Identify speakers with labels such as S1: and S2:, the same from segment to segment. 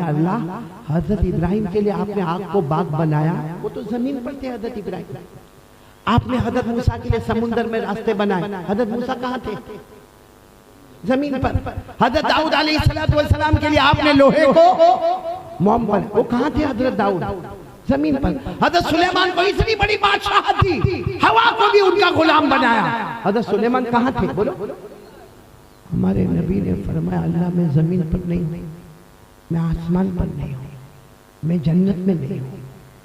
S1: فرمایا اللہ حضرت ابراہیم کے لیے آپ نے آگ کو باغ بنایا، وہ تو زمین پر تھے حضرت ابراہیم. آپ نے حضرت موسیٰ کے لیے سمندر میں راستے بنائے، حضرت موسیٰ کہاں تھے؟ زمین پر. حضرت داؤد علیہ السلام کے لیے آپ نے لوہے کو موم پر، وہ کہاں تھے حضرت داؤد؟ زمین پر. حضرت سلیمان کو اتنی بڑی بادشاہت دی، ہوا کو بھی ان کا غلام بنایا، حضرت سلیمان کہاں تھے؟ بولو. ہمارے نبی نے فرمایا اللہ میں زمین پر نہیں ہوں، میں آسمان پر نہیں ہوں، میں جنت میں نہیں ہوں،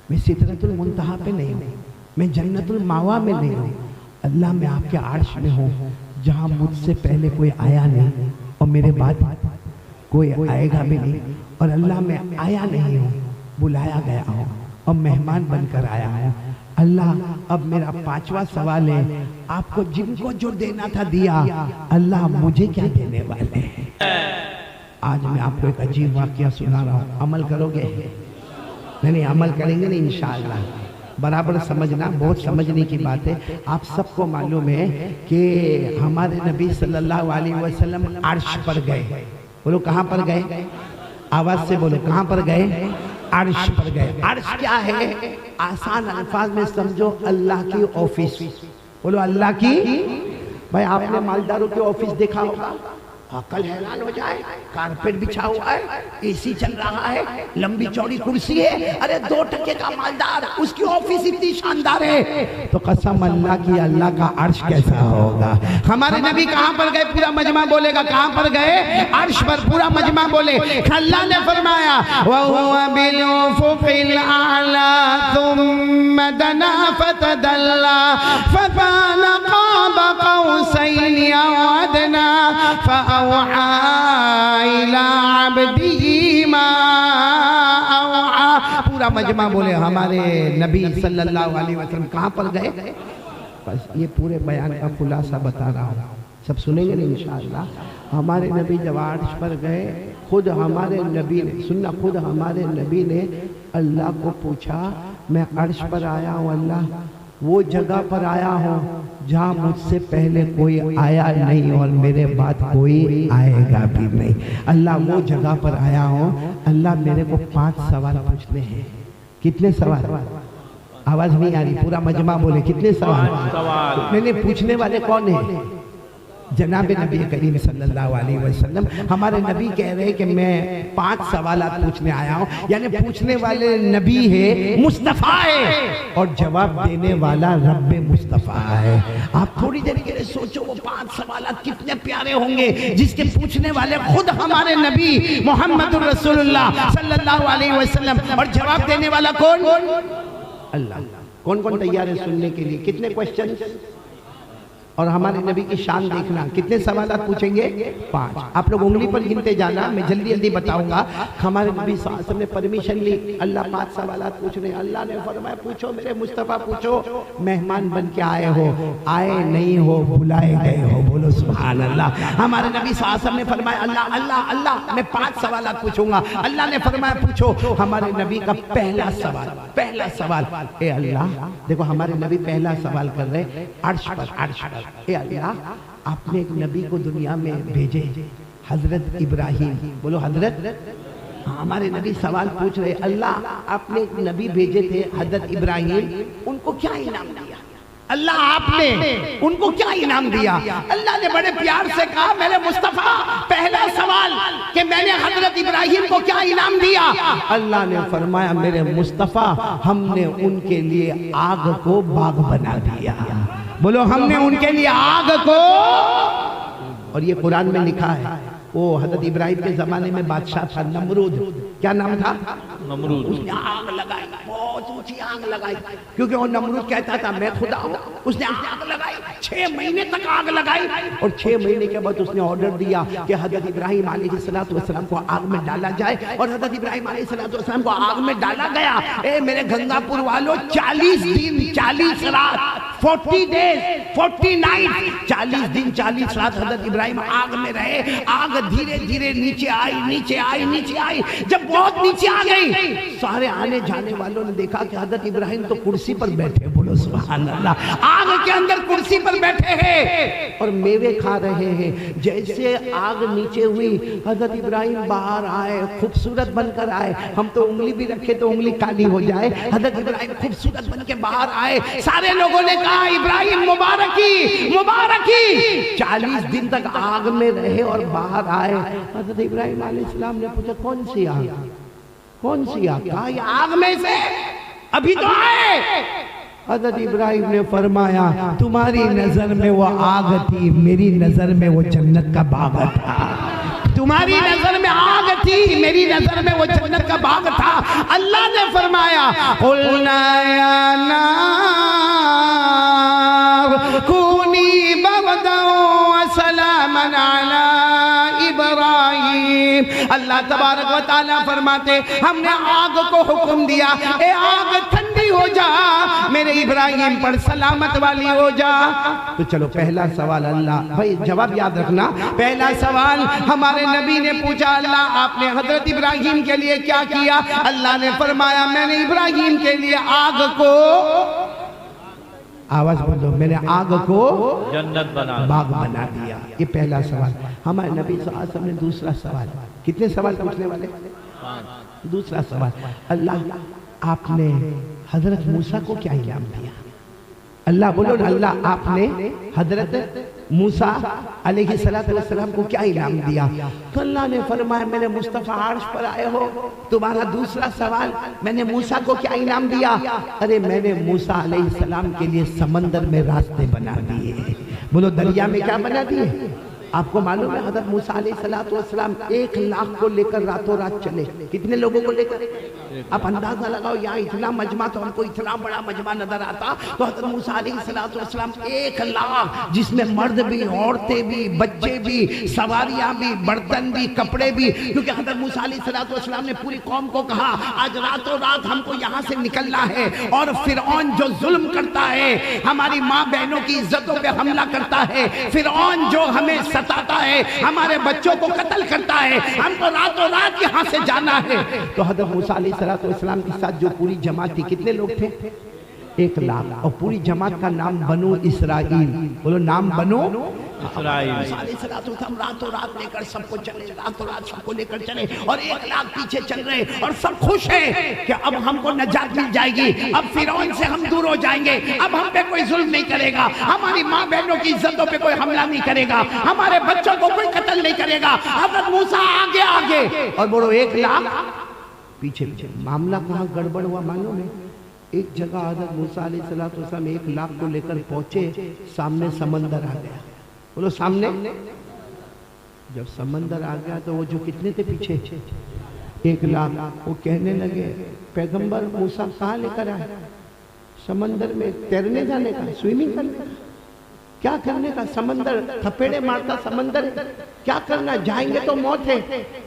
S1: میں سدرۃ المنتہا پہ نہیں ہوں، میں جنت الماوا میں نہیں ہوں. اللہ میں آپ کے عرش میں ہوں جہاں مجھ سے پہلے کوئی آیا نہیں اور میرے بعد کوئی آئے گا بھی نہیں. اور اللہ میں آیا نہیں ہوں، بلایا گیا ہوں اور مہمان بن کر آیا ہوں. اللہ اب میرا 5واں سوال ہے، آپ کو جن کو جو دینا تھا دیا، اللہ مجھے کیا دینے والے ہیں؟ آج میں آپ کو ایک عجیب واقعہ سنا رہا ہوں، عمل کرو گے؟ نہیں عمل کریں گے نہیں انشاءاللہ. برابر سمجھنا، بہت سمجھنے کی بات ہے. آپ سب کو معلوم ہے کہ ہمارے نبی صلی اللہ علیہ وسلم عرش پر گئے. بولو کہاں پر گئے؟ آواز سے بولو کہاں پر گئے؟ عرش پر گئے. عرش کیا ہے؟ آسان الفاظ میں سمجھو اللہ کی آفس. بولو اللہ کی. بھائی آپ نے مالداروں کے آفس دیکھا ہوگا، عقل حیران ہو جائے، کارپیٹ بچھا ہوا ہے، اے سی چل رہا ہے، لمبی چوڑی کرسی ہے. ارے 2% کا مالدار، اس کی آفس اتنی شاندار ہے، تو قسم اللہ کی اللہ کا عرش کیسا ہوگا. ہمارے نبی کہاں پر گئے؟ پورا مجمع بولے گا کہاں پر گئے؟ عرش پر. پورا مجمع بولے. اللہ نے فرمایا وَهُوَ بِالْأُفُقِ الْأَعْلَى ثُمَّ دَنَا فَتَدَلَّى فَكَانَ قَابَ قَوْسَيْنِ أَوْ أَدْنَىٰ فَأَوْحَىٰ إِلَىٰ عَبْدِهِ مَا أَوْحَىٰ. پورا مجمع بولے ہمارے نبی صلی اللہ علیہ وسلم کہاں پر گئے؟ بس یہ پورے بیان کا خلاصہ بتا رہا ہوں، سب سنیں گے انشاءاللہ. ہمارے نبی جب عرش پر گئے، خود ہمارے نبی نے سننا، خود ہمارے نبی نے اللہ کو پوچھا میں عرش پر آیا ہوں، اللہ وہ جگہ پر آیا ہوں جہاں مجھ سے پہلے کوئی آیا نہیں اور میرے بعد کوئی آئے گا بھی نہیں. اللہ وہ جگہ پر آیا ہوں، اللہ میرے کو 5 سوال پوچھنے ہیں. کتنے سوال؟ آواز نہیں آ رہی. پورا مجمع بولے کتنے سوال؟ میں نے پوچھنے والے کون ہیں؟ جناب نبی کریم صلی اللہ علیہ وسلم. ہمارے نبی کہہ رہے کہ میں 5 سوالات پوچھنے آیا ہوں، یعنی پوچھنے والے نبی ہے، مصطفیٰ ہے، اور جواب دینے والا رب مصطفیٰ ہے. آپ تھوڑی دیر کے لیے سوچو وہ 5 سوالات کتنے پیارے ہوں گے جس کے پوچھنے والے خود ہمارے نبی محمد الرسول اللہ صلی اللہ علیہ وسلم، اور جواب دینے والا کون؟ اللہ. کون کون تیار ہے سننے کے لیے؟ کتنے کوشچن؟ اور ہمارے نبی کی شان دیکھنا. کتنے سوالات پوچھیں گے؟ 5. آپ لوگ انگلی پر گنتے جانا، میں جلدی جلدی بتاؤں گا. ہمارے نبی صلی اللہ علیہ وسلم نے پرمیشن لی، اللہ 5 سوالات پوچھ رہے ہیں. اللہ نے فرمایا پوچھو میرے مصطفیٰ پوچھو. مہمان بن کے آئے ہو، آئے نہیں ہو، بلائے گئے ہو. بولو سبحان اللہ. ہمارے نبی صلی اللہ علیہ وسلم نے فرمایا اللہ اللہ اللہ میں 5 سوالات پوچھوں گا. اللہ نے فرمایا پوچھو. ہمارے نبی کا پہلا سوال اے اللہ، دیکھو ہمارے نبی پہلا سوال کر رہے عرش پر. اے اللہ آپ نے ایک نبی کو دنیا میں بھیجے، حضرت ابراہیم. بولو حضرت. ہمارے نبی سوال پوچھ رہے اللہ آپ نے ایک نبی بھیجے تھے حضرت ابراہیم، ان کو کیا انعام دیا؟ اللہ آپ نے ان کو کیا انعام دیا؟ اللہ نے بڑے پیار سے کہا میرے مصطفیٰ پہلا سوال کہ میں نے حضرت ابراہیم کو کیا انعام دیا؟ اللہ نے فرمایا میرے مصطفیٰ ہم نے ان کے لیے آگ کو باغ بنا دیا. بولو ہم نے ان کے لیے آگ کو. اور یہ قرآن میں لکھا ہے. وہ حضرت ابراہیم کے زمانے میں بادشاہ تھا نمرود. کیا نام تھا؟ نمرود. اس نے آگ لگائی، بہت اونچی آگ لگائی، کیونکہ وہ نمرود کہتا تھا میں خدا ہوں. اس نے آگ لگائی، 6 مہینے تک آگ لگائی، اور 6 مہینے کے بعد اس نے آرڈر دیا کہ حضرت ابراہیم علیہ السلام کو آگ میں ڈالا جائے. اور حضرت ابراہیم علیہ السلام کو آگ میں ڈالا گیا. اے میرے گنگا پور والوں، 40 دن 40 رات 40 days 40 nights 40 دن 40 رات حضرت ابراہیم آگ میں رہے. آگ دھیرے دھیرے نیچے آئی نیچے آئی نیچے آئی. جب بہت نیچے آ گئی، سارے آنے جانے والوں نے دیکھا کہ حضرت ابراہیم تو کرسی پر بیٹھے. بولو بولو سبحان اللہ. آگ کے اندر کرسی پر بیٹھے ہیں اور میوے کھا رہے ہیں. جیسے آگ نیچے ہوئی حضرت ابراہیم باہر آئے, خوبصورت بن کر آئے. ہم تو انگلی بھی رکھے تو انگلی کالی ہو جائے. حضرت ابراہیم خوبصورت بن کے باہر آئے. سارے لوگوں نے کہا ابراہیم مبارکی مبارکی. 40 دن تک آگ میں رہے اور باہر آئے. حضرت ابراہیم علیہ السلام نے پوچھا کون سی آگ, کون سی آگ؟ کہا یہ آگ میں سے ابھی تو آئے. حضرت ابراہیم نے فرمایا تمہاری نظر میں وہ آگ تھی, میری نظر میں وہ جنت کا باغ تھا. تمہاری نظر میں آگ تھی, میری نظر میں وہ جنت کا باغ تھا. اللہ نے فرمایا قُلْنَا يَا نَارُ كُونِي بَرْدًا وَسَلَامًا عَلَىٰ إِبْرَاهِيمَ. اللہ تبارک و تعالیٰ فرماتے ہم نے آگ کو حکم دیا اے آگ ٹھنڈی ہو جا, میرے ابراہیم پر سلامت والی ہو جا. تو چلو پہلا سوال, اللہ بھائی جواب یاد رکھنا. پہلا سوال ہمارے نبی نے پوچھا اللہ آپ نے حضرت ابراہیم کے لیے کیا کیا؟ اللہ نے فرمایا میں نے ابراہیم کے لیے آگ کو, آواز بولو, میں نے آگ کو
S2: جنت بنا
S1: باغ بنا دیا. یہ پہلا سوال. ہمارے نبی صلی اللہ علیہ وسلم نے دوسرا سوال, کتنے سوال پوچھنے والے؟ دوسرا سوال, اللہ آپ نے حضرت موسیٰ کو کیا انعام دیا؟ اللہ بولو نا, اللہ آپ نے حضرت موسیٰ علیہ السلام کو کیا انعام دیا؟ تو اللہ نے فرمایا میں نے مصطفیٰ عرش پر آئے ہو. تمہارا دوسرا سوال میں نے موسیٰ کو کیا انعام دیا؟ ارے میں نے موسیٰ علیہ السلام کے لیے سمندر میں راستے بنا دیے. بولو دریا میں کیا بنا دیے؟ آپ کو معلوم ہے حضرت موسیٰ علیہ السلام 1,00,000 کو لے کر راتوں رات چلے. کتنے لوگوں کو لے کر؟ آپ اندازہ لگاؤ, یہاں اتنا مجمع تو ہم کو اتنا بڑا مجمع نظر آتا, تو حضرت موسیٰ علیہ السلام 1,00,000 جس میں مرد بھی, عورتیں بھی, بچے بھی, سواریاں بھی, برتن بھی, کپڑے بھی. کیونکہ حضرت موسیٰ علیہ السلام نے پوری قوم کو کہا آج راتوں رات ہم کو یہاں سے نکلنا ہے, اور فرعون جو ظلم کرتا ہے, ہماری ماں بہنوں کی عزتوں پہ حملہ کرتا ہے, فرعون جو ہمیں ستاتا ہے, ہمارے بچوں کو قتل کرتا ہے, ہم کو راتوں رات یہاں سے جانا ہے. تو حضرت موسیٰ علیہ السلام کے ساتھ جو پوری جماعت تھی, کتنے لوگ تھے؟ 1,00,000. اور پوری جماعت کا نام بنو اسرائیل. بولو نام بنو اسرائیل. موسیٰ علیہ السلام راتوں رات لے کر سب کو چلے, راتوں رات سب کو لے کر چلے, اور 1,00,000 پیچھے چل رہے, اور سب خوش ہیں کہ اب ہم کو نجات مل جائے گی, اب فرعون سے ہم دور ہو جائیں گے, اب ہم پہ کوئی ظلم نہیں کرے گا, ہماری ماں بہنوں کی عزتوں پہ کوئی حملہ نہیں کرے گا, ہمارے بچوں کو کوئی قتل نہیں کرے گا. حضرت موسیٰ آگے آگے, اور بولو 1,00,000 پیچھے پیچھے. معاملہ کہاں گڑبڑ ہوا معلوم ہے؟ ایک جگہ حضرت موسیٰ علیہ السلام 1,00,000 کو لے کر پہنچے, سامنے سمندر آ گیا. بولو سامنے. جب سمندر آ گیا تو وہ جو کتنے تھے پیچھے 1,00,000, وہ کہنے لگے پیغمبر موسیٰ کہاں لے کر آئے؟ سمندر میں تیرنے جانے کا, سوئمنگ کرنے کا, کیا کرنے کا؟ سمندر تھپیڑے مارتا سمندر, کیا کرنا, جائیں گے تو موت ہے.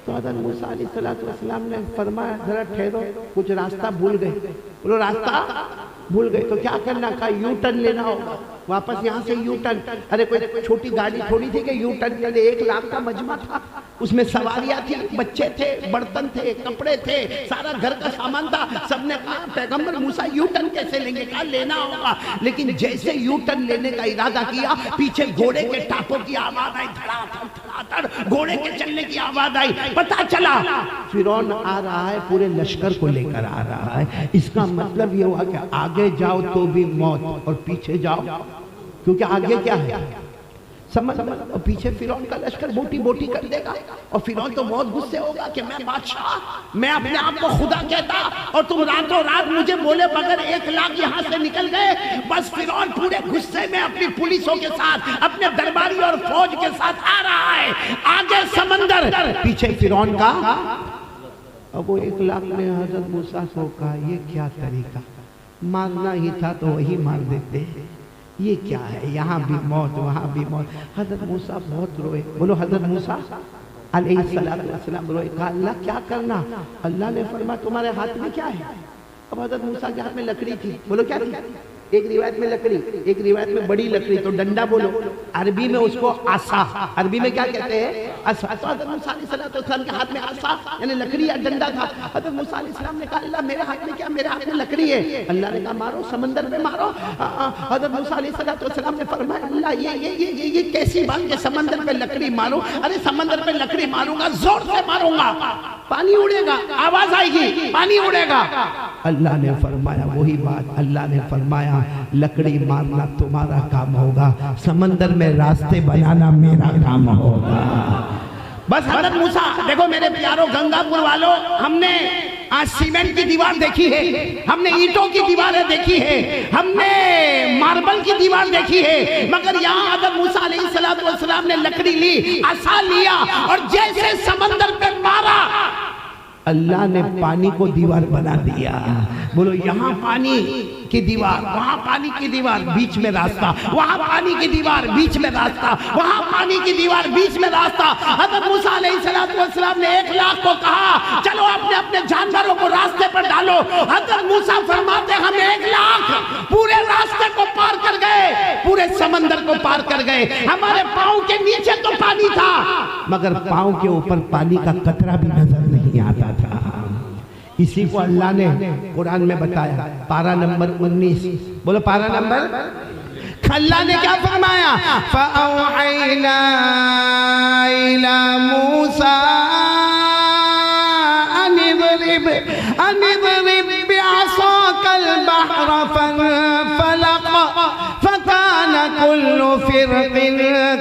S1: تو حضرت موسیٰ علیہ السلام نے فرمایا ذرا ٹھہرو, کچھ راستہ بھول گئے. بولو راستہ بھول گئے تو کیا کرنا؟ کہا یو ٹرن لینا ہوگا, واپس یہاں سے یو ٹرن. ارے کوئی چھوٹی گاڑی تھوڑی تھی کہ یو ٹرن لے, 1,00,000 کا مجمع تھا, اس میں سواریاں تھی, بچے تھے, برتن تھے, کپڑے تھے, سارا گھر کا سامان تھا. سب نے کہا پیغمبر موسیٰ یو ٹرن کیسے لیں گے؟ کہا لینا ہوگا. لیکن جیسے یو ٹرن لینے کا ارادہ کیا, پیچھے گھوڑے کے ٹاپوں کی آواز آئی, دھڑا دھڑ گھوڑے کے چلنے کی آواز آئی. پتہ چلا فرعون آ رہا ہے, پورے لشکر کو لے کر آ رہا ہے. اس کا مطلب یہ ہوا کہ آگے جاؤ تو بھی موت, اور پیچھے جاؤ کیونکہ آگے کیا ہے سمجھ, اور پیچھے فرعون کا لشکر بوٹی بوٹی کر دے گا, اور فرعون تو بہت غصے ہوگا کہ میں بادشاہ, میں اپنے آپ کو خدا کہتا, اور تم راتوں رات مجھے بولے بغیر 1,00,000 یہاں سے نکل گئے. بس فرعون پورے غصے میں اپنی پولیسوں کے ساتھ, اپنے درباری اور فوج کے ساتھ آ رہا ہے. آگے سمندر, پیچھے فرعون کا. اب وہ 1,00,000 نے حضرت موسیٰ کو کہا یہ کیا طریقہ, مارنا ہی تھا تو وہی مار دیتے, یہ کیا ہے, یہاں بھی موت وہاں بھی موت. حضرت موسیٰ بہت روئے. بولو حضرت موسیٰ علیہ السلام روئے. کہا اللہ کیا کرنا؟ اللہ نے فرمایا تمہارے ہاتھ میں کیا ہے؟ اب حضرت موسیٰ کے ہاتھ میں لکڑی تھی. بولو کیا تھی؟ ایک روایت میں لکڑی، ایک روایت میں بڑی لکڑی، تو ڈنڈا بولو، عربی میں اس کو عصا، عربی میں کیا کہتے ہیں؟ عصا۔ تو حضرت موسیٰ علیہ السلام کے ہاتھ میں عصا یعنی لکڑی یا ڈنڈا تھا۔ حضرت موسیٰ علیہ السلام نے کہا اللہ میرے ہاتھ میں کیا؟ میرے ہاتھ میں لکڑی ہے۔ اللہ نے کہا مارو، سمندر میں مارو۔ حضرت موسیٰ علیہ السلام نے فرمایا اللہ یہ کیسی بات کہ سمندر پہ لکڑی مارو؟ ارے سمندر پہ لکڑی ماروں گا، زور سے ماروں گا، پانی اڑے گا، آواز آئے گی، پانی اڑے گا۔ اللہ نے فرمایا وہی بات، اللہ نے فرمایا لکڑی مارنا تمہارا کام ہوگا، سمندر میں راستے بنانا میرا کام ہوگا۔ بس حضرت موسیٰ، دیکھو میرے پیاروں گنگا پور والوں، ہم نے آج سیمنٹ کی دیوار دیکھی ہے، ہم نے اینٹوں کی دیواریں دیکھی ہے، ہم نے ماربل کی دیوار دیکھی ہے، مگر یہاں حضرت موسیٰ علیہ السلام نے لکڑی لی، عصا لیا اور جیسے سمندر پہ مارا اللہ نے پانی کو دیوار بنا دیا۔ بولو یہاں پانی کی دیوار، وہاں پانی کی دیوار، بیچ میں راستہ، وہاں پانی کی دیوار، بیچ میں راستہ، وہاں پانی کی دیوار، بیچ میں راستہ۔ حضرت موسیٰ علیہ السلام نے 1,00,000 کو کہا چلو اپنے اپنے جانوروں کو راستے پر ڈالو۔ حضرت موسیٰ فرماتے ہم 1,00,000 پورے راستے کو پار کر گئے، پورے سمندر کو پار کر گئے، ہمارے پاؤں کے نیچے تو پانی تھا مگر پاؤں کے اوپر پانی کا قطرہ بھی نظر نہیں آتا تھا۔ اسی کو اللہ نے قرآن میں بتایا، پارہ نمبر 19، بولو پارہ نمبر، اللہ نے کیا فرمایا؟ فَأَوْحَيْنَا إِلَى مُوسَىٰ أَنِ اضْرِبْ بِعَصَاكَ الْبَحْرَ فَانفَلَقَ فَكَانَ كُلُّ فِرْقٍ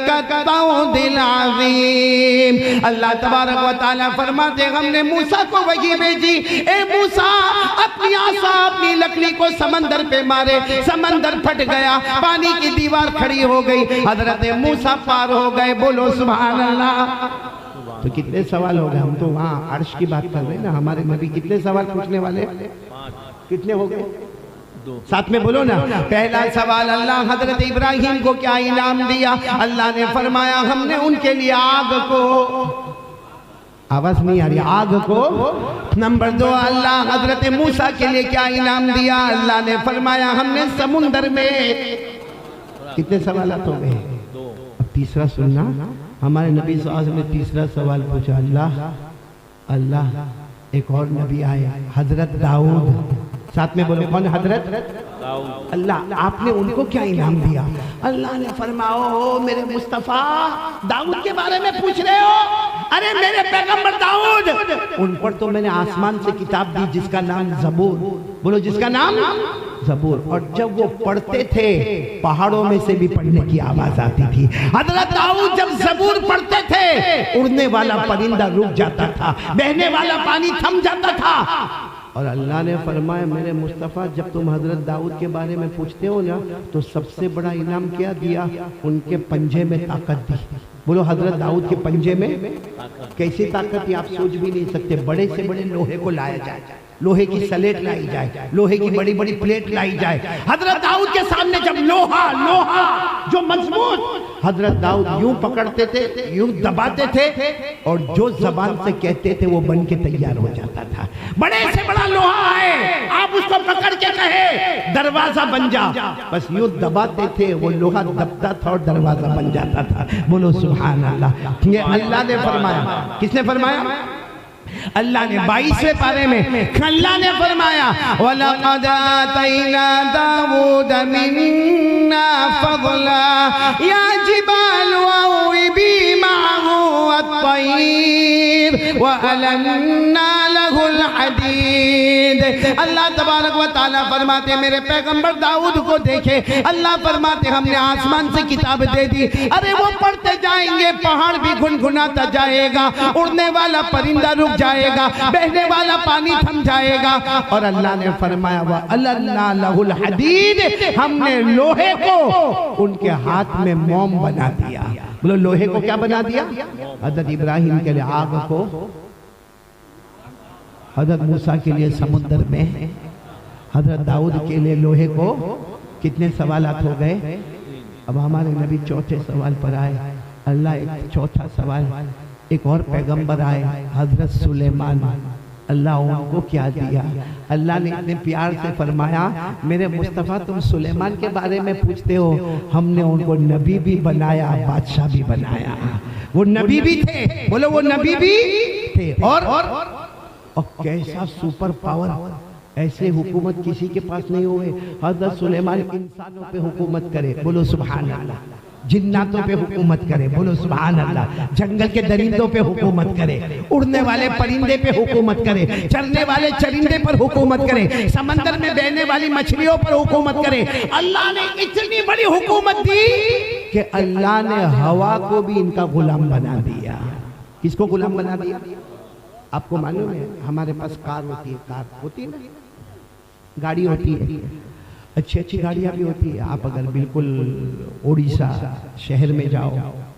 S1: كَالطَّوْدِ الْعَظِيمِ۔ اللہ تبارک و تعالیٰ فرماتے ہم نے موسیٰ کو وحی بھیجی، اے موسیٰ اپنی عصا اپنی لکڑی کو سمندر پہ مارے، سمندر پھٹ گیا، پانی کی دیوار کھڑی ہو گئی، حضرت موسیٰ پار ہو گئے۔ بولو سبحان اللہ۔ تو کتنے سوال ہو گئے؟ ہم تو وہاں عرش کی بات کر رہے ہیں نا، ہمارے نبی کتنے سوال پوچھنے والے؟ کتنے ہو گئے؟ ساتھ میں بولو نا۔ پہلا سوال اللہ حضرت ابراہیم کو کیا انعام دیا؟ اللہ نے فرمایا ہم نے ان کے لیے آگ کو، آواز نہیں آ رہی، آگ کو۔ نمبر 2 اللہ حضرت موسیٰ کے لیے کیا انعام دیا؟ اللہ نے فرمایا ہم نے سمندر میں، کتنے سوالات ہو گئے؟ اب تیسرا سننا، ہمارے نبی صلی اللہ علیہ وسلم نے تیسرا سوال پوچھا، اللہ ایک اور نبی آئے حضرت داؤد، ساتھ میں بولو کون؟ حضرت داؤد۔ اللہ آپ نے ان کو کیا انعام دیا؟ اللہ نے فرمایا او میرے مصطفیٰ داؤد کے بارے میں پوچھ رہے ہو؟ ارے میرے پیغمبر داؤد، ان پر تو میں نے آسمان سے کتاب دی جس کا نام زبور، بولو جس کا نام زبور، اور جب وہ پڑھتے تھے پہاڑوں میں سے بھی پڑھنے کی آواز آتی تھی۔ حضرت داؤد جب زبور پڑھتے تھے اڑنے والا پرندہ رک جاتا تھا، بہنے والا پانی تھم جاتا تھا۔ اور اللہ نے فرمایا میرے مصطفیٰ جب تم حضرت داؤد کے بارے میں پوچھتے ہو نا تو سب سے بڑا انعام کیا دیا؟ ان کے پنجے میں طاقت دی۔ بولو حضرت داؤد کے پنجے میں کیسی طاقت تھی آپ سوچ بھی نہیں سکتے۔ بڑے سے بڑے لوہے کو لایا جائے، لوہے کی سلیٹ لائی جائے، لوہے کی بڑی بڑی پلیٹ لائی جائے، حضرت داؤد کے سامنے جب لوہا جو مضبوط، حضرت داؤد یوں پکڑتے تھے، یوں دباتے تھے، اور جو زبان سے کہتے تھے وہ بن کے تیار ہو جاتا تھا۔ بڑے سے بڑا لوہا ہے، آپ اس کو پکڑ کے کہے دروازہ بن جا، بس یوں دباتے تھے، وہ لوہا دبتا تھا اور دروازہ بن جاتا تھا۔ بولو سبحان اللہ۔ یہ اللہ نے فرمایا، کس نے فرمایا؟ اللہ نے 22ویں پارے میں اللہ نے فرمایا وَلَقَدْ آتَيْنَا دَاوُودَ مِنَّا فَضْلًا يَا جِبَالُ أَوِّبِي مَعَهُ وَالطَّيْرَ وَأَلَنَّا لَهُ الْحَدِيدَ۔ اللہ تبارک و تعالیٰ فرماتے میرے پیغمبر داؤد کو دیکھے، اللہ فرماتے ہم نے آسمان سے کتاب دے دی، ارے وہ پڑھتے جائیں گے پہاڑ بھی گنگناتا جائے گا، اڑنے والا پرندہ رک جائے گا، بہنے والا پانی تھم جائے گا، اور اللہ نے فرمایا وَأَلَنَّا لَهُ الْحَدِيدَ، ہم نے لوہے کو ان کے ہاتھ میں موم بنا دیا۔ بولو لوہے کو کیا بنا دیا؟ حضرت ابراہیم کے لیے آگ کو، حضرت موسیٰ کے لیے سمندر میں، حضرت داؤد کے لیے لوہے کو۔ کتنے سوالات ہو گئے؟ اب ہمارے نبی چوتھے سوال پر آئے۔ اللہ ایک چوتھا سوال، ایک اور پیغمبر آئے حضرت سلیمان، اللہ ان کو کیا دیا؟ اللہ نے اتنے پیار سے فرمایا میرے مصطفیٰ تم سلیمان کے بارے میں پوچھتے ہو، ہم نے ان کو نبی بھی بنایا، بادشاہ بھی بنایا۔ وہ نبی بھی تھے، بولو وہ نبی بھی تھے، اور کیسا سپر پاور، ایسے حکومت کسی کے پاس نہیں ہوئے۔ حضرت سلیمان انسانوں پہ حکومت کرے، بولو سبحان اللہ، جناتوں پہ حکومت کرے، بولو سبحان اللہ، جنگل کے درندوں پہ حکومت کرے، اڑنے والے پرندے پہ حکومت کرے، چرنے والے چرندے پر حکومت کرے، سمندر میں بہنے والی مچھلیوں پر حکومت کرے۔ اللہ نے اتنی بڑی حکومت دی کہ اللہ نے ہوا کو بھی ان کا غلام بنا دیا۔ کس کو غلام بنا دیا؟ آپ کو معلوم ہے ہمارے پاس کار ہوتی ہے، کار ہوتی ہے نا، گاڑی ہوتی ہے، اچھی اچھی گاڑیاں بھی ہوتی ہے۔ آپ اگر بالکل اڑیسہ شہر میں جاؤ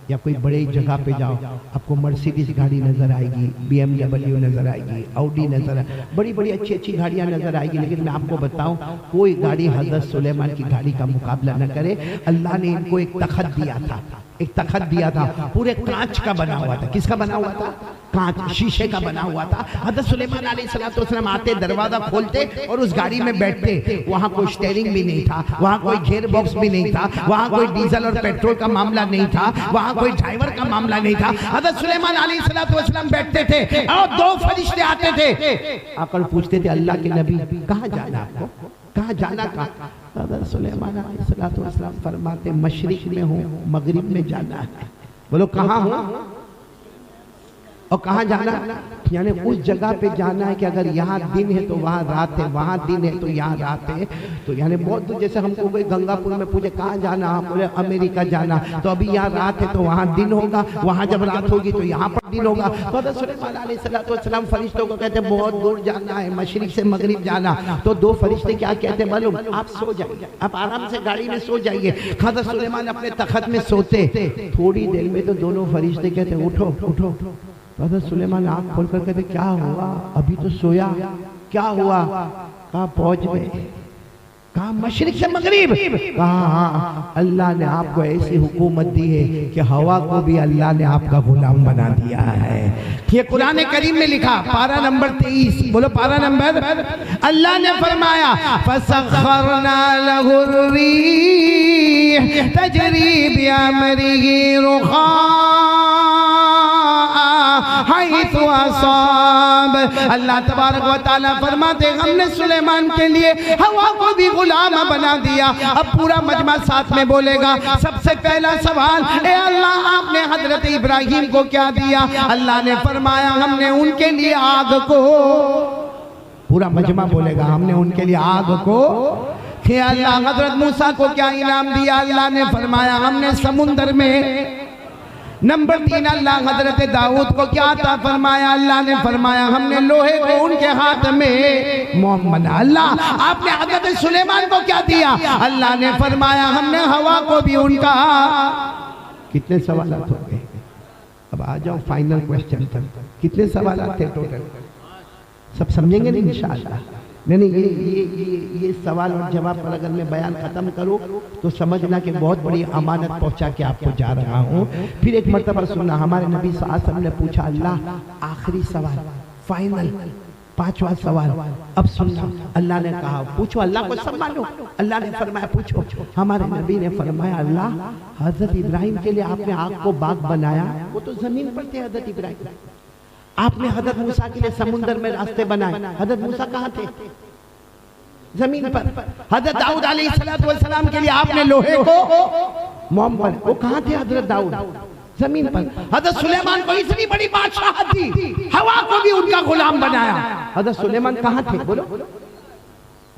S1: یا کوئی بڑے جگہ پہ جاؤ، آپ کو مرسیڈیز گاڑی نظر آئے گی، بی ایم ڈبلیو نظر آئے گی، آؤڈی نظر آئے گی، بڑی بڑی اچھی اچھی گاڑیاں نظر آئے گی، لیکن میں آپ کو بتاؤں کوئی گاڑی حضرت سلیمان کی گاڑی کا مقابلہ نہ کرے۔ اللہ نے ان کو ایک تخت دیا تھا، ایک تخت دیا تھا، پورے کانچ کا بنا ہوا تھا۔ کس کا بنا ہوا تھا؟ کانچ، شیشے کا بنا ہوا تھا۔ حضرت سلیمان علیہ السلام آتے، دروازہ کھولتے اور اس گاڑی میں بیٹھتے۔ وہاں کوئی سٹیئرنگ بھی نہیں تھا، وہاں کوئی گیئر باکس بھی نہیں تھا، وہاں کوئی ڈیزل اور پیٹرول کا معاملہ نہیں تھا، وہاں کوئی ڈرائیور کا معاملہ نہیں تھا۔ حضرت سلیمان علیہ السلام بیٹھتے تھے اور دو فرشتے آتے تھے، آ کر پوچھتے تھے اللہ کے نبی کہاں جانا آپ کو، کہاں جانا کا؟ حضرت سلیمان علیہ السلام فرماتے مشرق میں ہوں، مغرب میں جانا ہے۔ بولو کہاں ہوں اور کہاں جانا؟ یعنی اس جگہ پہ جانا ہے کہ اگر یہاں دن ہے تو وہاں رات ہے، وہاں دن ہے تو یہاں رات ہے۔ تو یعنی بہت دور، جیسے ہم کو کوئی گنگا پور میں پوچھے کہاں جانا، ہم بولے امریکہ جانا، تو ابھی یہاں رات ہے تو وہاں دن ہوگا، وہاں جب رات ہوگی تو یہاں پر دن ہوگا۔ تو حضرت سلیمان علیہ السلام فرشتوں کو کہتے بہت دور جانا ہے، مشرق سے مغرب جانا۔ تو دو فرشتے کیا کہتے معلوم؟ آپ سو جائیے، آپ آرام سے گاڑی میں سو جائیے۔ حضرت سلیمان اپنے تخت میں سوتے، تھوڑی دیر میں تو دونوں فرشتے کہتے اٹھو اٹھو۔ حضرت سلیمان آنکھ کھول کر کہتے کیا ہوا؟ ابھی تو سویا، کیا ہوا؟ کہا پہنچ گئے۔ کہا مشرق سے مغرب؟ کہا ہاں، اللہ نے آپ کو ایسی حکومت دی ہے کہ ہوا کو بھی اللہ نے آپ کا غلام بنا دیا ہے۔ یہ قرآن کریم میں لکھا، پارہ نمبر 23، بولو پارہ نمبر، اللہ نے فرمایا فَسَخَّرْنَا لَهُ الرِّيحَ تَجْرِي بِأَمْرِهِ رُخَاءً حیث اصاب۔ اللہ تبارک و تعالیٰ فرماتے ہم نے سلیمان کے لیے ہوا کو بھی غلام بنا دیا۔ اب پورا مجمع ساتھ میں بولے گا۔ سب سے پہلا سوال، اے اللہ آپ نے حضرت ابراہیم کو کیا دیا؟ اللہ نے فرمایا ہم نے ان کے لیے آگ کو، پورا مجمع بولے گا ہم نے ان کے لیے آگ کو۔ کہ اللہ حضرت موسیٰ کو کیا انعام دیا؟ اللہ نے فرمایا ہم نے سمندر میں۔ نمبر 3، اللہ حضرت داؤد کو کیا عطا فرمایا؟ اللہ نے فرمایا ہم نے لوہے کو ان کے ہاتھ میں موم بنا۔ اللہ آپ نے حضرت سلیمان کو کیا دیا؟ اللہ نے فرمایا ہم نے ہوا کو بھی ان کا۔ کتنے سوالات ہو گئے؟ اب آ جاؤ فائنل کوئسچن پر۔ کتنے سوالات تھے ٹوٹل؟ سب سمجھیں گے نہیں انشاءاللہ؟ نہیں، یہ سوال اور جواب پر اگر میں بیان ختم کروں تو سمجھنا کہ بہت بڑی امانت پہنچا کے آپ کو جا رہا ہوں۔ پھر ایک مرتبہ سننا، ہمارے نبی صلی اللہ علیہ وسلم نے پوچھا اللہ آخری سوال، فائنل 5واں سوال، اب سننا۔ اللہ نے کہا پوچھو، اللہ کو سب معلوم۔ اللہ نے فرمایا پوچھو۔ ہمارے نبی نے فرمایا اللہ حضرت ابراہیم کے لیے آپ نے آگ کو باغ بنایا، وہ تو زمین پر تھے حضرت ابراہیم۔ آپ نے حضرت موسیٰ کے لیے سمندر میں راستے بنائے، حضرت موسیٰ کہاں تھے؟ زمین پر۔ حضرت داؤد علیہ السلام کے لیے آپ نے لوہے کو موم پر، وہ کہاں تھے حضرت داؤد؟ زمین پر۔ حضرت سلیمان کو اتنی بڑی بادشاہت دی، ہوا کو بھی ان کا غلام بنایا، حضرت سلیمان کہاں تھے؟ بولو۔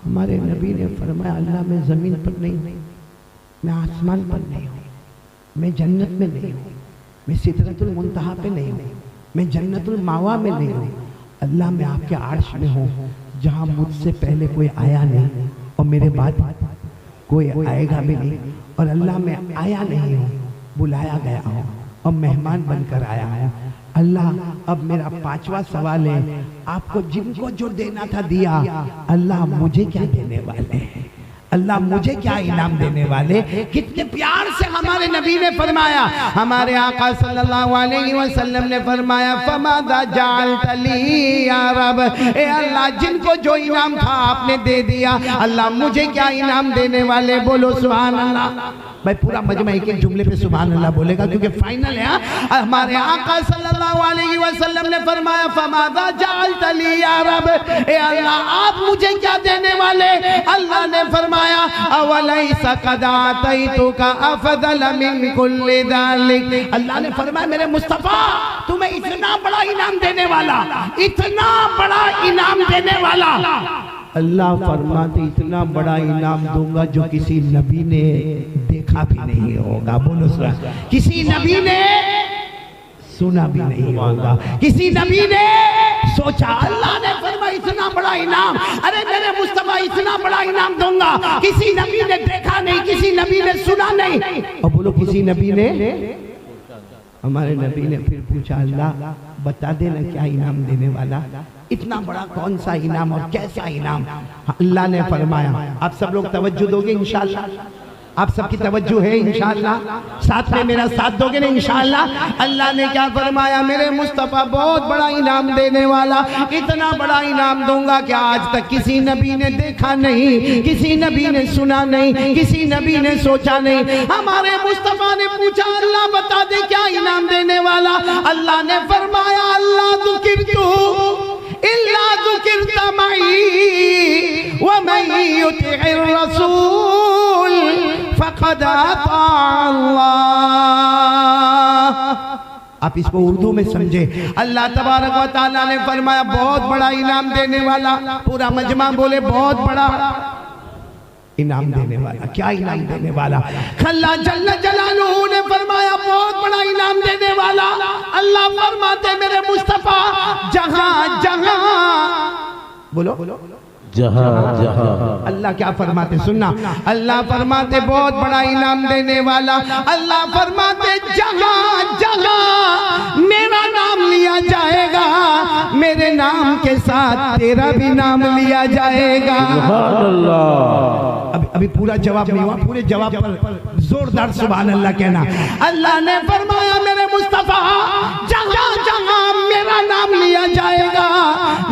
S1: ہمارے نبی نے فرمایا اللہ میں زمین پر نہیں ہوں، میں آسمان پر نہیں ہوں، میں جنت میں نہیں ہوں، میں سدرۃ المنتہا پہ نہیں ہوں، میں جنت الماوا میں نہیں ہوں، اللہ میں آپ کے عرش میں ہوں جہاں مجھ سے پہلے کوئی آیا نہیں اور میرے بعد کوئی آئے گا بھی نہیں، اور اللہ میں آیا نہیں ہوں، بلایا گیا ہوں اور مہمان بن کر آیا ہوں۔ اللہ اب میرا 5واں سوال ہے، آپ کو جن کو جو دینا تھا دیا، اللہ مجھے کیا دینے والے ہیں؟ اللہ مجھے کیا انعام دینے والے. کتنے پیار سے ہمارے نبی نے فرمایا, ہمارے آقا صلی اللہ علیہ وسلم نے فرمایا فَمَاذَا جَعَلْتَ لِي یا رب, اے اللہ جن کو جو انعام تھا آپ نے دے دیا, اللہ مجھے کیا انعام دینے والے. بولو سبحان اللہ. بھائی پورا مجمع ایک ایک جملے پہ سبحان اللہ بولے گا کیونکہ فائنل ہے. ہمارے آقا صلی اللہ علیہ وسلم نے فرمایا فَمَاذَا جَعَلْتَ لِي یا رب, اے اللہ آپ مجھے کیا دینے والے. اللہ نے فرمایا اَوَلَيْسَ قَدْ آتَيْتُكَ أَفْضَلَ مِنْ كُلِّ ذَلِكَ, اللہ نے فرمایا میرے مصطفیٰ تمہیں اتنا بڑا انعام دینے والا, اتنا بڑا انعام دینے والا. اللہ فرماتے اتنا بڑا انعام دوں گا جو کسی نبی نے دیکھا بھی نہیں ہوگا. بولو سنا, کسی نبی نے سنا بھی نہیں ہوگا, کسی نبی نے سوچا. اللہ نے فرمایا اتنا بڑا انعام, ارے میرے مصطفیٰ اتنا بڑا انعام دوں گا کسی نبی نے دیکھا نہیں, کسی نبی نے سنا نہیں. اور بولو کسی نبی نے. ہمارے نبی نے پھر پوچھا اللہ بتا دینا کیا انعام دینے والا, اتنا بڑا کون سا انعام اور کیسا انعام. اللہ نے فرمایا, آپ سب لوگ توجہ دو گے انشاءاللہ, آپ سب کی توجہ ہے انشاءاللہ, ساتھ میں میرا ساتھ دو گے نا انشاءاللہ. اللہ نے کیا فرمایا میرے مصطفیٰ بہت بڑا انعام دینے والا, اتنا بڑا انعام دوں گا کہ آج تک کسی نبی نے دیکھا نہیں, کسی نبی نے سنا نہیں, کسی نبی نے سوچا نہیں. ہمارے مصطفیٰ نے پوچھا اللہ بتا دے کیا انعام دینے والا. اللہ نے فرمایا اللہ ذکرتو إلا ذكرت معي ومن يطع الرسول فقد أطاع الله. آپ اس کو اردو میں سمجھے. اللہ تبارک و تعالیٰ نے فرمایا بہت بڑا انعام دینے والا. پورا مجمع بولے بہت بڑا انعام دینے والا. کیا انعام دینے والا. اللہ جل جلالہ نے فرمایا بہت بڑا انعام دینے والا. اللہ فرماتے میرے مصطفیٰ جہاں جہاں, بولو
S2: جہاں جہاں.
S1: اللہ کیا فرماتے سننا, اللہ فرماتے بہت بڑا انعام دینے والا. اللہ فرماتے جہاں جہاں میرا نام لیا جائے گا, میرے نام کے ساتھ تیرا بھی نام لیا جائے گا.
S2: سبحان اللہ.
S1: ابھی پورا جواب نہیں ہوا, پورے جواب پر زوردار سبحان اللہ کہنا. اللہ نے فرمایا میرے مصطفیٰ جہاں جہاں میرا نام لیا جائے گا,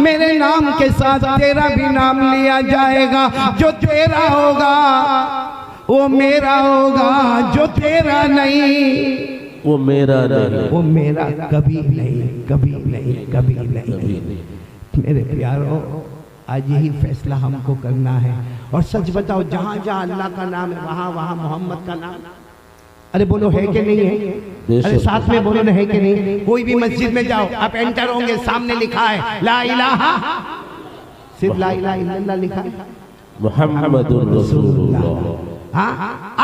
S1: میرے نام کے ساتھ تیرا بھی نام لیا جائے گا. جو تیرا ہوگا وہ میرا ہوگا, جو تیرا نہیں
S2: وہ میرا نہیں,
S1: وہ میرا کبھی نہیں, کبھی نہیں, کبھی نہیں. میرے پیارو آج یہی فیصلہ ہم کو کرنا ہے. اور سچ بتاؤ جہاں جہاں اللہ کا نام ہے وہاں وہاں محمد کا نام. ارے بولو ہے کہ نہیں ہے, ارے ساتھ میں بولو ہے کہ نہیں. کوئی بھی مسجد میں جاؤ آپ انٹر ہوں گے سامنے لکھا ہے لا الہ, صرف لا الہ الا اللہ لکھا ہے,
S2: محمد رسول اللہ.
S1: ہاں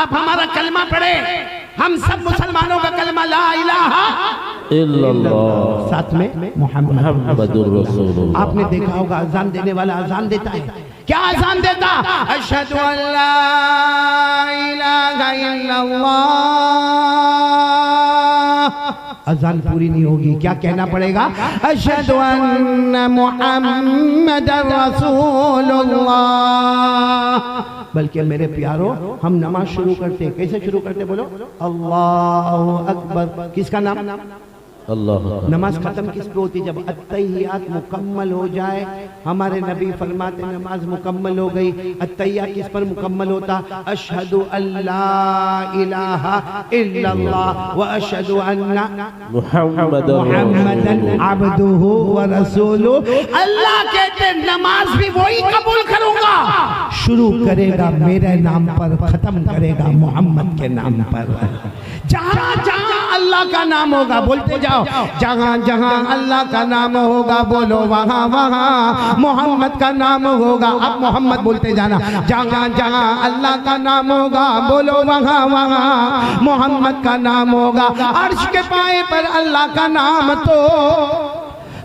S1: آپ ہمارا کلمہ پڑھے, ہم سب مسلمانوں کا کلمہ لا الہ
S2: الا اللہ,
S1: ساتھ میں
S2: محمد رسول اللہ.
S1: آپ نے دیکھا ہوگا اذان دینے والا اذان دیتا ہے, کیا اذان دیتا, اشہدو ان لا الہ الا اللہ. اذان پوری نہیں ہوگی, کیا کہنا پڑے گا, اشہدو ان محمد رسول اللہ. بلکہ میرے پیارو ہم نماز شروع کرتے کیسے شروع کرتے, بولو اللہ اکبر. کس کا نام,
S2: اللہ.
S1: نماز ختم کس پہ ہوتی, جب التحیات مکمل ہو جائے. ہمارے نبی فرماتے نماز مکمل ہو گئی, التحیات کس پر مکمل ہوتا, اشہدو ان لا الہ الا اللہ و اشہدو ان محمدن عبدہ و رسولہ. اللہ کہتے نماز بھی وہی قبول کروں گا, شروع کرے گا میرے نام پر, ختم کرے گا محمد کے نام پر. جہاں جہاں اللہ کا نام ہوگا, بولتے جاؤ, جہاں جہاں اللہ کا نام ہوگا بولو وہاں وہاں محمد کا نام ہوگا. اب محمد بولتے جانا, جہاں جہاں اللہ کا نام ہوگا بولو وہاں وہاں محمد کا نام ہوگا. عرش کے پائے پر اللہ کا نام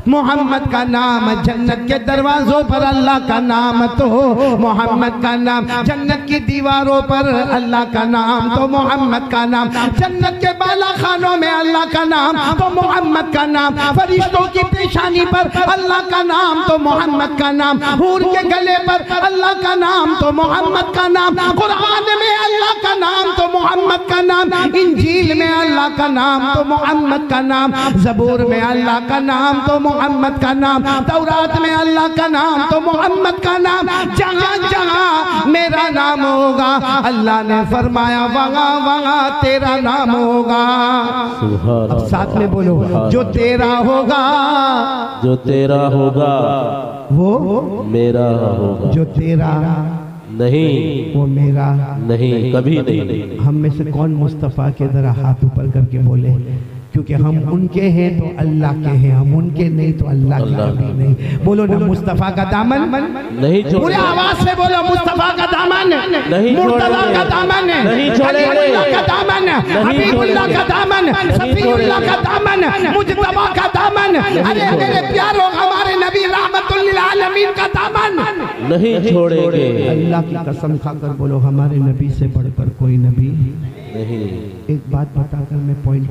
S1: محمد کا نام جنت کے دروازوں پر اللہ کا نام تو محمد کا نام جنت کی دیواروں پر اللہ کا نام تو محمد کا نام جنت کے بالا خانوں میں اللہ کا نام تو محمد کا نام فرشتوں کی پیشانی پر اللہ کا نام تو محمد کا نام حور کے گلے پر اللہ کا نام تو محمد کا نام قرآن میں اللہ کا نام تو محمد کا نام انجیل میں اللہ کا نام تو محمد کا نام زبور میں اللہ کا نام تو محمد کا نام تورات میں اللہ کا نام تو محمد کا نام جہاں جہاں میرا نام ہوگا اللہ نے فرمایا وہاں وہاں تیرا نام ہوگا اب ساتھ میں بولو جو تیرا ہوگا
S2: جو تیرا ہوگا
S1: وہ
S2: میرا ہوگا
S1: جو تیرا
S2: نہیں
S1: وہ میرا
S2: نہیں کبھی نہیں
S1: ہم میں سے کون مصطفیٰ کے ذرا ہاتھ اوپر کر کے بولے کیونکہ ہم ان کے ہیں تو اللہ کے ہیں ہم ان کے نہیں تو اللہ کے بھی نہیں بولو نا مصطفیٰ کا دامن
S2: نہیں
S1: پورے آواز سے بولو مصطفیٰ کا دامن مرتضیٰ کا دامن علی اللہ کا دامن حبیب اللہ کا دامن صفی اللہ کا دامن مجتبیٰ کا دامن ارے میرے پیاروں ہمارے نبی رحمت للعالمین کا دامن
S2: نہیں چھوڑیں گے
S1: اللہ کی قسم کھا کر بولو ہمارے نبی سے بڑھ کر کوئی نبی
S2: نہیں
S1: ایک بات بتا کر میں پوائنٹ